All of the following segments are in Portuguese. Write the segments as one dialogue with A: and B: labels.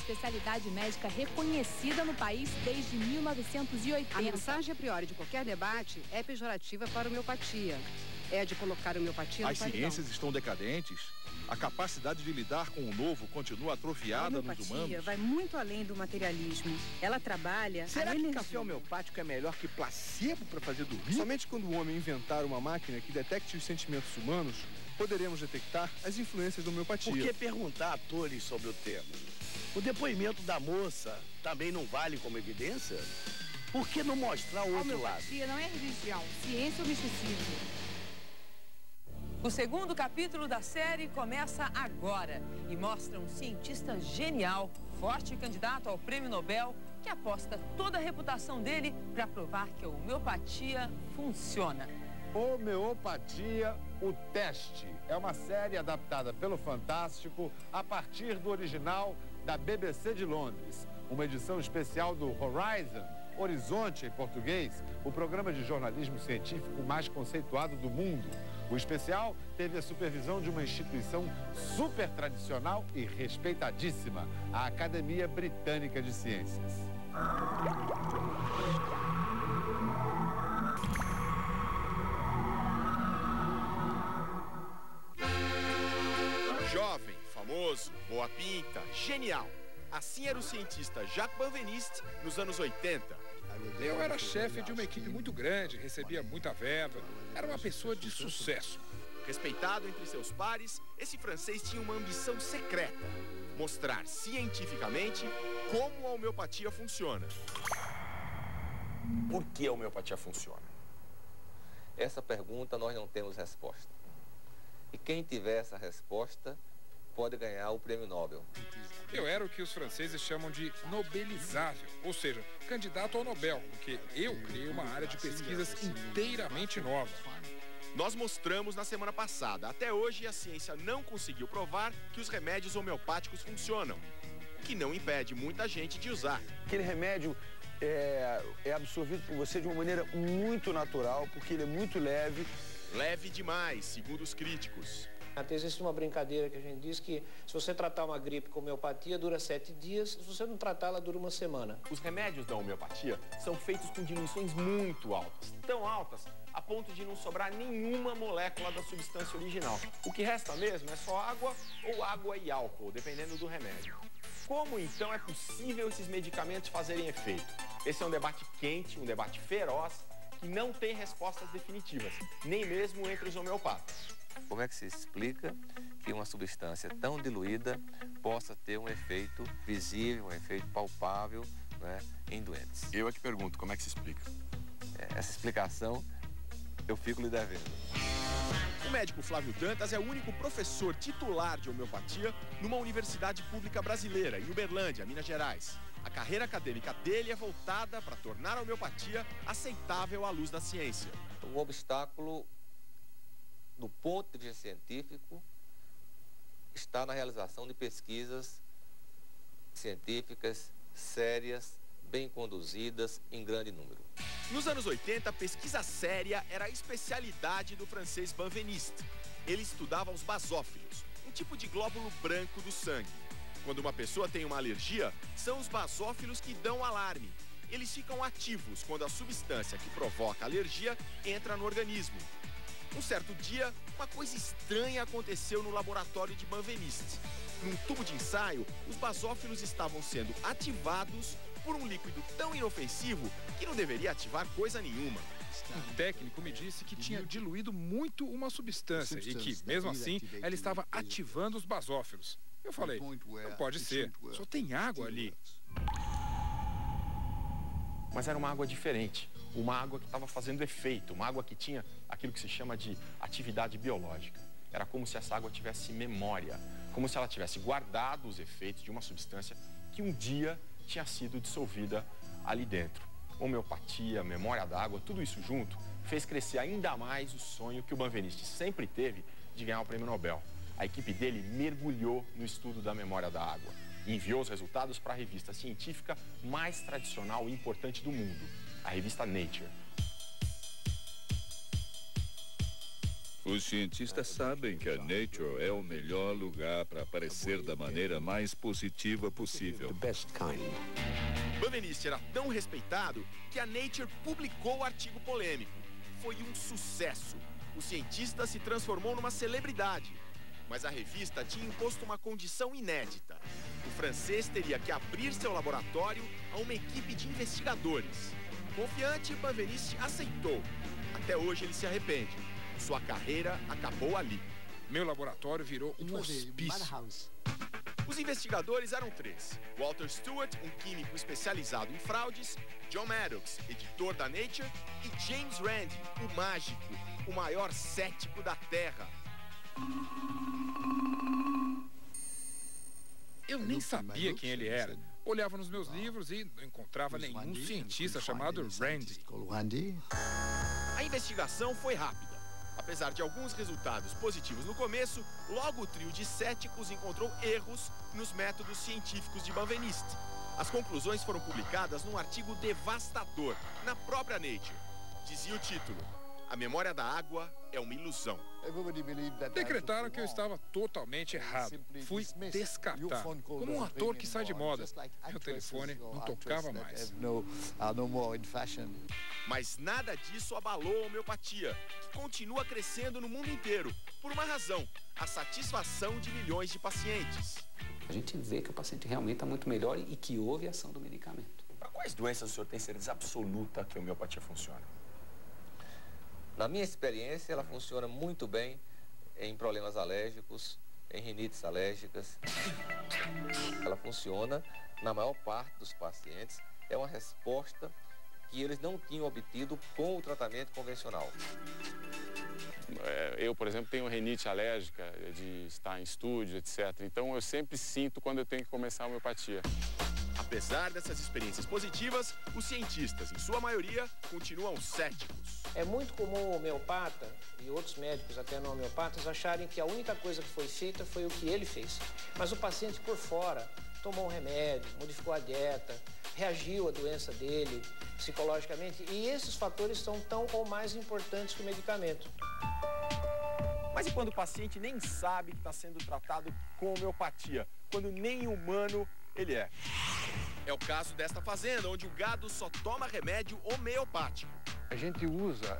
A: especialidade médica reconhecida no país desde 1980.
B: A mensagem a priori de qualquer debate é pejorativa para a homeopatia. É de colocar a homeopatia no
C: As ciências estão decadentes? A capacidade de lidar com o novo continua atrofiada nos humanos?
B: A homeopatia vai muito além do materialismo. Ela trabalha...
D: Será que café homeopático é melhor que placebo para fazer dormir?
E: Somente quando o homem inventar uma máquina que detecte os sentimentos humanos, poderemos detectar as influências da homeopatia.
D: Por que perguntar a atores sobre o tema? O depoimento da moça também não vale como evidência? Por que não mostrar o outro lado?
B: A homeopatia não é religião, ciência ou misticismo.
F: O segundo capítulo da série começa agora e mostra um cientista genial, forte candidato ao Prêmio Nobel, que aposta toda a reputação dele para provar que a homeopatia funciona.
G: Homeopatia, o teste. É uma série adaptada pelo Fantástico a partir do original da BBC de Londres. Uma edição especial do Horizon, Horizonte em português, o programa de jornalismo científico mais conceituado do mundo. O especial teve a supervisão de uma instituição super tradicional e respeitadíssima, a Academia Britânica de Ciências.
H: Jovem, famoso, boa pinta, genial. Assim era o cientista Jacques Benveniste nos anos 80.
I: Eu era chefe de uma equipe muito grande, recebia muita verba, era uma pessoa de sucesso.
H: Respeitado entre seus pares, esse francês tinha uma ambição secreta: mostrar cientificamente como a homeopatia funciona.
J: Por que a homeopatia funciona? Essa pergunta nós não temos resposta. E quem tiver essa resposta pode ganhar o Prêmio Nobel.
I: Eu era o que os franceses chamam de nobelizável, ou seja, candidato ao Nobel, porque eu criei uma área de pesquisas inteiramente nova.
H: Nós mostramos na semana passada. Até hoje, a ciência não conseguiu provar que os remédios homeopáticos funcionam, o que não impede muita gente de usar.
D: Aquele remédio é absorvido por você de uma maneira muito natural, porque ele é muito leve.
H: Leve demais, segundo os críticos.
K: Até existe uma brincadeira que a gente diz que se você tratar uma gripe com homeopatia, dura 7 dias, se você não tratar, ela dura uma semana.
H: Os remédios da homeopatia são feitos com diluições muito altas, tão altas a ponto de não sobrar nenhuma molécula da substância original. O que resta mesmo é só água ou água e álcool, dependendo do remédio. Como então é possível esses medicamentos fazerem efeito? Esse é um debate quente, um debate feroz, que não tem respostas definitivas, nem mesmo entre os homeopatas.
J: Como é que se explica que uma substância tão diluída possa ter um efeito visível, um efeito palpável, né, em doentes?
C: Eu é que pergunto, como é que se explica?
J: Essa explicação eu fico lhe devendo.
H: O médico Flávio Dantas é o único professor titular de homeopatia numa universidade pública brasileira, em Uberlândia, Minas Gerais. A carreira acadêmica dele é voltada para tornar a homeopatia aceitável à luz da ciência.
J: O obstáculo, do ponto de vista científico, está na realização de pesquisas científicas sérias, bem conduzidas, em grande número.
H: Nos anos 80, a pesquisa séria era a especialidade do francês Benveniste. Ele estudava os basófilos, um tipo de glóbulo branco do sangue. Quando uma pessoa tem uma alergia, são os basófilos que dão alarme. Eles ficam ativos quando a substância que provoca a alergia entra no organismo. Um certo dia, uma coisa estranha aconteceu no laboratório de Benveniste. Num tubo de ensaio, os basófilos estavam sendo ativados por um líquido tão inofensivo que não deveria ativar coisa nenhuma.
I: Um técnico me disse que tinha diluído muito uma substância e que, mesmo assim, ela estava ativando os basófilos. Eu falei, não pode ser, só tem água ali.
H: Mas era uma água diferente, uma água que estava fazendo efeito, uma água que tinha aquilo que se chama de atividade biológica. Era como se essa água tivesse memória, como se ela tivesse guardado os efeitos de uma substância que um dia tinha sido dissolvida ali dentro. Homeopatia, memória da água, tudo isso junto fez crescer ainda mais o sonho que o Benveniste sempre teve de ganhar o Prêmio Nobel. A equipe dele mergulhou no estudo da memória da água e enviou os resultados para a revista científica mais tradicional e importante do mundo, a revista Nature.
L: Os cientistas sabem que a Nature é o melhor lugar para aparecer da maneira mais positiva possível.
H: Benveniste era tão respeitado que a Nature publicou o artigo polêmico. Foi um sucesso. O cientista se transformou numa celebridade. Mas a revista tinha imposto uma condição inédita. O francês teria que abrir seu laboratório a uma equipe de investigadores. Confiante, Benveniste aceitou. Até hoje ele se arrepende. Sua carreira acabou ali.
I: Meu laboratório virou um hospício.
H: Os investigadores eram 3. Walter Stewart, um químico especializado em fraudes, John Maddox, editor da Nature, e James Randi, o mágico, o maior cético da Terra.
I: Eu nem sabia quem ele era. Olhava nos meus livros e não encontrava nenhum cientista chamado Randi.
H: A investigação foi rápida. Apesar de alguns resultados positivos no começo, logo o trio de céticos encontrou erros nos métodos científicos de Benveniste. As conclusões foram publicadas num artigo devastador na própria Nature. Dizia o título: A memória da água é uma ilusão.
I: Decretaram que eu estava totalmente errado. Fui descartado, como um ator que sai de moda. Meu telefone não tocava mais.
H: Mas nada disso abalou a homeopatia, que continua crescendo no mundo inteiro, por uma razão: a satisfação de milhões de pacientes.
M: A gente vê que o paciente realmente está muito melhor e que houve ação do medicamento.
N: Para quais doenças o senhor tem certeza absoluta que a homeopatia funciona?
J: Na minha experiência, ela funciona muito bem em problemas alérgicos, em rinites alérgicas. Ela funciona na maior parte dos pacientes. É uma resposta que eles não tinham obtido com o tratamento convencional.
O: Eu, por exemplo, tenho rinite alérgica de estar em estúdio, etc. Então, eu sempre sinto quando eu tenho que começar a homeopatia.
H: Apesar dessas experiências positivas, os cientistas, em sua maioria, continuam céticos.
K: É muito comum o homeopata e outros médicos, até não homeopatas, acharem que a única coisa que foi feita foi o que ele fez. Mas o paciente por fora tomou um remédio, modificou a dieta, reagiu à doença dele psicologicamente, e esses fatores são tão ou mais importantes que o medicamento.
H: Mas e quando o paciente nem sabe que está sendo tratado com homeopatia, quando nem humano ele é? É o caso desta fazenda, onde o gado só toma remédio homeopático.
E: A gente usa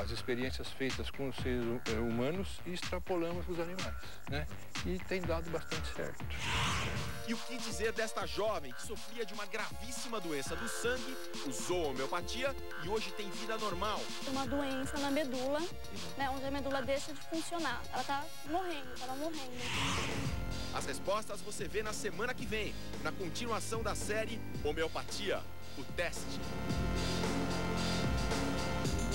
E: as experiências feitas com os seres humanos e extrapolamos para os animais, né? E tem dado bastante certo.
H: E o que dizer desta jovem que sofria de uma gravíssima doença do sangue, usou a homeopatia e hoje tem vida normal?
P: Uma doença na medula, né, onde a medula deixa de funcionar. Ela tá morrendo, estava morrendo.
H: As respostas você vê na semana que vem, na continuação da série Homeopatia, o teste.